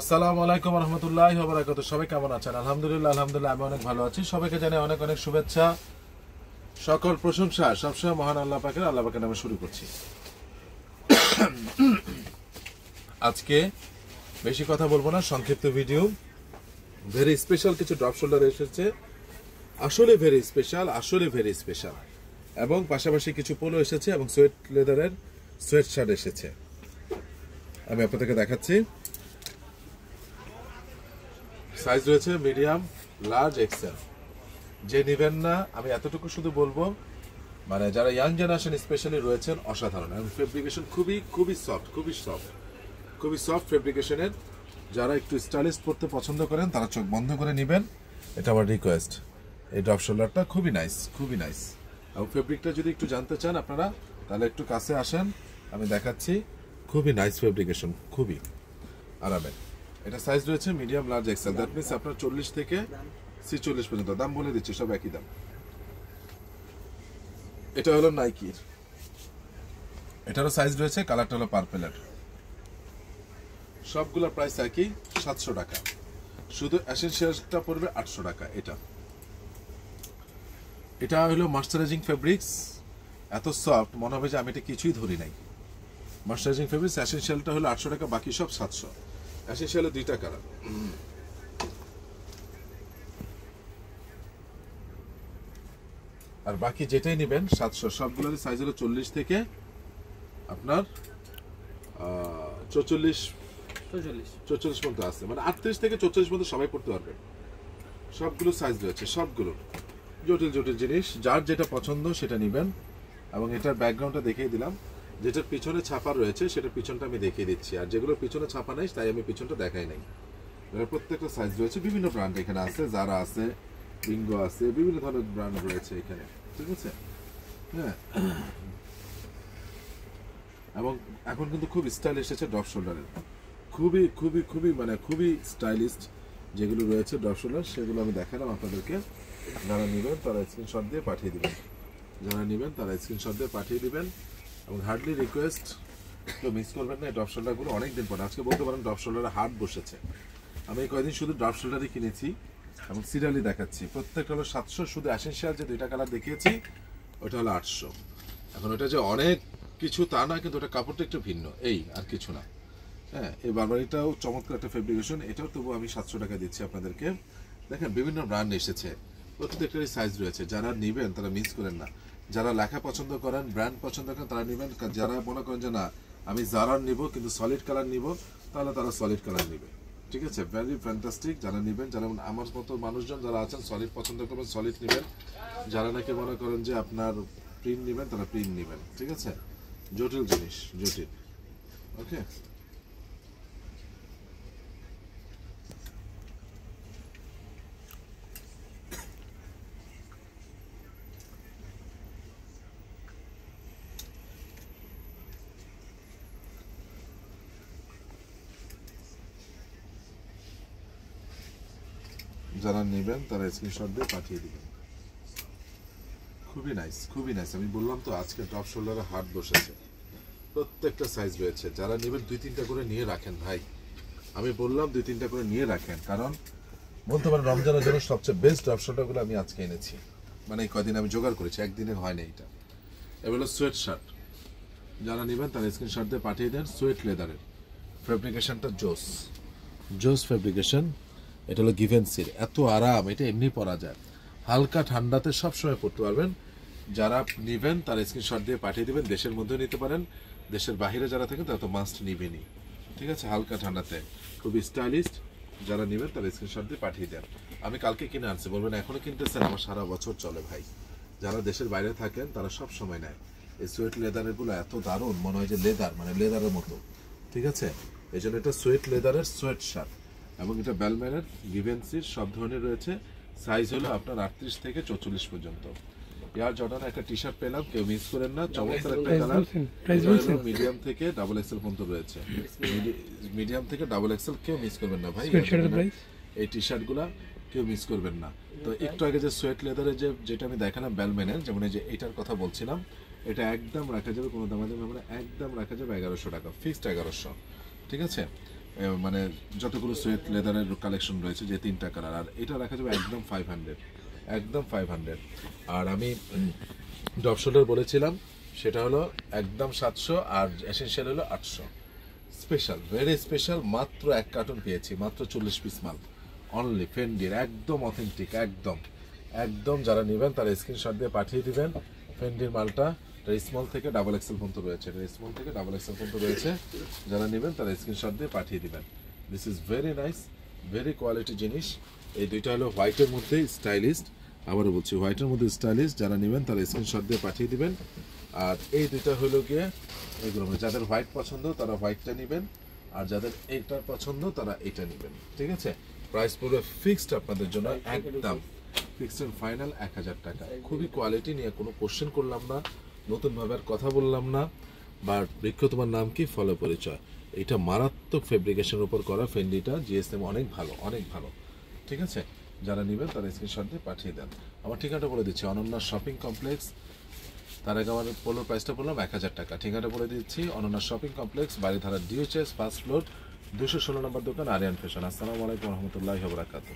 আসসালামু আলাইকুম রহমতুল্লাহি ওয়া বারাকাতুহু। সবাই কেমন আছেন? আলহামদুলিল্লাহ আমি অনেক ভালো আছি। সবাইকে জানাই অনেক অনেক শুভেচ্ছা, সকল প্রশংসা সবসময় মহান আল্লাহ পাকের নামে শুরু করছি। আজকে বেশি কথা বলবো না, সংক্ষিপ্ত ভিডিও। ভেরি স্পেশাল কিছু ড্রপ শোল্ডার এসেছে, আসলে ভেরি স্পেশাল। এবং পাশাপাশি কিছু পোলো এসেছে এবং সোয়েট লেদারের সোয়েট শার্ট এসেছে। আমি আপনাদেরকে দেখাচ্ছি। সাইজ রয়েছে মিডিয়াম, লার্জ, এক্সেল। যে নেবেন না, আমি এতটুকু শুধু বলবো, মানে যারা ইয়াং জেনারেশন স্পেশালি রয়েছেন, অসাধারণ। এবং ফেব্রিকেশন খুবই সফট ফেব্রিকেশনের। যারা একটু স্টাইলিশ পড়তে পছন্দ করেন তারা চোখ বন্ধ করে নেবেন, এটা আমার রিকোয়েস্ট। এই ড্রপ শোল্ডারটা খুবই নাইস। এবং ফেব্রিকটা যদি একটু জানতে চান আপনারা, তাহলে একটু কাছে আসেন, আমি দেখাচ্ছি। খুবই নাইস ফেব্রিকেশন, খুবই আরামের। এটা সাইজ রয়েছে medium, large, XL. That means আপনার 40 থেকে 46 পর্যন্ত। দাম বলে দিচ্ছি, সব একই দাম। এটা হলো নাইকির, এটারও সাইজ রয়েছে, কালারটা হলো পার্পেলের। সবগুলোর প্রাইস একই, 700 টাকা। শুধু এসেনশিয়ালটা পড়বে 800 টাকা। এটা হলো ময়শ্চারাইজিং ফেব্রিক্স। এত সফট মনে হবে যে আমি এটা কিছুই ধরি নাই। Moisturising fabrics. এসেনশিয়ালটা হলো 800 টাকা, বাকি সব 700। এসেনশিয়ালে 2টা কালার। আর বাকি যেটাই নেবেন 700। সবগুলোর সাইজ হলো 40 থেকে আপনার 44 পর্যন্ত আছে, মানে 38 থেকে 44 পর্যন্ত সবাই পড়তে পারবে। সবগুলো সাইজ রয়েছে, সবগুলো জটিল জিনিস। যার যেটা পছন্দ সেটা নেবেন। এবং এটার ব্যাকগ্রাউন্ডটা দেখিয়ে দিলাম। যেটার পিছনে ছাপা রয়েছে সেটার পিছনটা আমি দেখিয়ে দিচ্ছি। আর যেগুলো পিছনে ছাপা নাই তাই আমি পিছনটা দেখাই নাই। প্রত্যেকটা সাইজ রয়েছে, বিভিন্ন ব্র্যান্ড এখানে আছে, যারা আছে, বিঙ্গো আছে, বিভিন্ন ধরনের ব্র্যান্ড রয়েছে এখানে, ঠিক আছে? হ্যাঁ, এবং এখন কিন্তু খুব স্টাইল এসেছে ড্রপ শোল্ডারের। খুবই স্টাইলিস্ট যেগুলো রয়েছে ড্রপ শোল্ডার, সেগুলো আমি দেখালাম আপনাদেরকে। যারা নেবেন তারা স্ক্রিনশট দিয়ে পাঠিয়ে দিবেন। এবং হার্ডলি রিকোয়েস্ট, কেউ মিস করবেন না। এই ড্রপ শোল্ডারগুলো অনেকদিন পরে, আজকে বলতে পারেন ড্রপ শোল্ডারে হাট বসেছে। আমি কয়েকদিন শুধু ড্রপ শোল্ডারই কিনেছি এবং সিরিয়ালি দেখাচ্ছি। প্রত্যেকটা হলো 700। শুধু এসেনশিয়াল যে 2টা কালার দেখিয়েছি ওটা হলো 800। এখন ওটা যে অনেক কিছু তা না, কিন্তু ওটা কাপড়টা একটু ভিন্ন, এই আর কিছু না। হ্যাঁ, এই বারবারিটাও চমৎকার একটা ফেব্রিকেশন। এটাও তবু আমি 700 টাকা দিচ্ছি আপনাদেরকে। দেখেন বিভিন্ন ব্র্যান্ড এসেছে, প্রত্যেকটারই সাইজ রয়েছে। যারা নেবেন তারা মিস করেন না। যারা লেখা পছন্দ করেন, ব্র্যান্ড পছন্দ করেন, তারা নেবেন। যারা মনে করেন যে না আমি জারার নিব কিন্তু সলিড কালার নিব, তাহলে তারা সলিড কালার নেবে, ঠিক আছে? Very fantastic. যারা নেবেন, যারা আমার মতো মানুষজন যারা আছেন সলিড পছন্দ করবেন, সলিড নেবেন। যারা নাকি মনে করেন যে আপনার প্রিন্ট নেবেন, তারা প্রিন্ট নেবেন, ঠিক আছে? জটিল জিনিস, ওকে। যারা নেবেন তারা স্ক্রিনশট দিয়ে পাঠিয়ে দিবেন। খুবই নাইস। আমি বললাম তো আজকে ড্রপ শোল্ডারে হাট বসেছে, প্রত্যেকটা সাইজ রয়েছে। যারা নেবেন 2-3টা করে নিয়ে রাখেন ভাই। আমি বললাম 2-3টা করে নিয়ে রাখেন, কারণ বলতে পারেন রমজানের জন্য সবচেয়ে বেস্ট ড্রপ শোল্ডারগুলো আমি আজকে এনেছি। মানে এই কয়দিন আমি জোগাড় করেছি, একদিনে হয় না এটা। এবার হলো সোয়েট শার্ট। যারা নেবেন তারা স্ক্রিনশট দিয়ে পাঠিয়ে দেন। সোয়েট লেদারের ফেব্রিকেশনটা জোস ফেব্রিকেশন। এটা হলো গিভেন্সির। এত আরাম, এটা এমনি পরা যায়, হালকা ঠান্ডাতে সবসময় পরতে পারবেন। যারা নেবেন তারা স্ক্রিনশট দিয়ে পাঠিয়ে দেবেন। দেশের মধ্যেও নিতে পারেন, দেশের বাইরে যারা থাকেন তারা তো মাস্ট নেবেনই, ঠিক আছে? হালকা ঠান্ডাতে খুবই স্টাইলিস্ট। যারা নেবেন তারা স্ক্রিনশট দিয়ে পাঠিয়ে দেন। আমি কালকে কিনে আনছি, বলবেন এখনো কিনতেছেন? আমার সারা বছর চলে ভাই। যারা দেশের বাইরে থাকেন তারা সব সময় নেয়। এই সোয়েট লেদারেরগুলো এত দারুণ, মনে হয় যে লেদার, মানে লেদারের মতো, ঠিক আছে? এই জন্য এটা সোয়েট লেদারের সোয়েট শার্ট। এবং এটা বেলম্যানের, গিভেন্সির সব ধরনের রয়েছে। সাইজ হলো আপনার 38 থেকে 44 পর্যন্ত। এয়ার জর্ডানের একটা টি শার্ট পেলাম, কেউ মিস করেন না। চমৎকার একটা কালার। মিডিয়াম থেকে ডাবল এক্সেল পর্যন্ত রয়েছে। মিডিয়াম থেকে ডাবল এক্সেল কেউ মিস করবেন না ভাই। এই টি শার্টগুলা কেউ মিস করবেন না। তো একটু আগে যে সোয়েট লেদারের যেটা আমি দেখালাম বেলম্যানের, যেমন এই যে এটার কথা বলছিলাম, এটা একদম রাখা যাবে, কোনো দামাদামি হবে না, একদম রাখা যাবে 1100 টাকা, ফিক্সড 1100, ঠিক আছে? মানে যতগুলো সোয়েট লেদারের কালেকশন রয়েছে যে 3টা কালার, আর এটা রাখা যাবে একদম 500, একদম 500। আর আমি ড্রপ শোল্ডার বলেছিলাম সেটা হলো একদম 700, আর এসেনশিয়াল হলো 800। স্পেশাল, ভেরি স্পেশাল, মাত্র 1 কার্টন পেয়েছি, মাত্র 40 পিস মাল অনলি ফেন্ডির, একদম অথেন্টিক, একদম একদম। যারা নেবেন তারা স্ক্রিনশট দিয়ে পাঠিয়ে দিবেন। ফেন্ডির মালটা স্মল থেকে ডাবল এক্সেল পর্যন্ত রয়েছে, স্মল থেকে ডাবল এক্সেল পর্যন্ত রয়েছে। যারা নেবেন তারা স্ক্রিনশট দিয়ে পাঠিয়ে দিবেন। This is very nice, very quality জিনিস। এই দুইটা হলো হোয়াইটের মধ্যে স্টাইলিস্ট, আবারও বলছি হোয়াইটের মধ্যে স্টাইলিস্ট। যারা নেবেন তারা স্ক্রিনশট দিয়ে পাঠিয়ে দিবেন। আর এই দুইটা হলো গিয়ে এগুলো মানে যাদের হোয়াইট পছন্দ তারা হোয়াইটটা নেবেন, আর যাদের এইটা পছন্দ তারা এটা নেবেন, ঠিক আছে? প্রাইস পড়বে ফিক্সড আপনাদের জন্য, একদম ফিক্সড এন্ড ফাইনাল 1000 টাকা। খুবই কোয়ালিটি নিয়ে কোনো কোশ্চেন করলাম না, নতুনভাবে আর কথা বললাম না। বা বৃক্ষ তোমার নাম কি, ফলো পরিচয়। এটা মারাত্মক ফেব্রিকেশনের উপর করা ফেন্ডিটা, জিএসএম অনেক ভালো, অনেক ভালো, ঠিক আছে? যারা নেবেন তারা স্ক্রিনশট দিয়ে পাঠিয়ে দেন। আমার ঠিকানাটা বলে দিচ্ছি, অনন্যা শপিং কমপ্লেক্স। তার আগে আমার পোলোর প্রাইসটা বললাম 1000 টাকা। ঠিকানাটা বলে দিচ্ছি, Ananya shopping complex, Baridhara DOHS, first floor, 216 নম্বর দোকান, আরিয়ান ফ্যাশন। আসসালামু আলাইকুম রহমতুল্লাহি ওয়া বারাকাতুহু।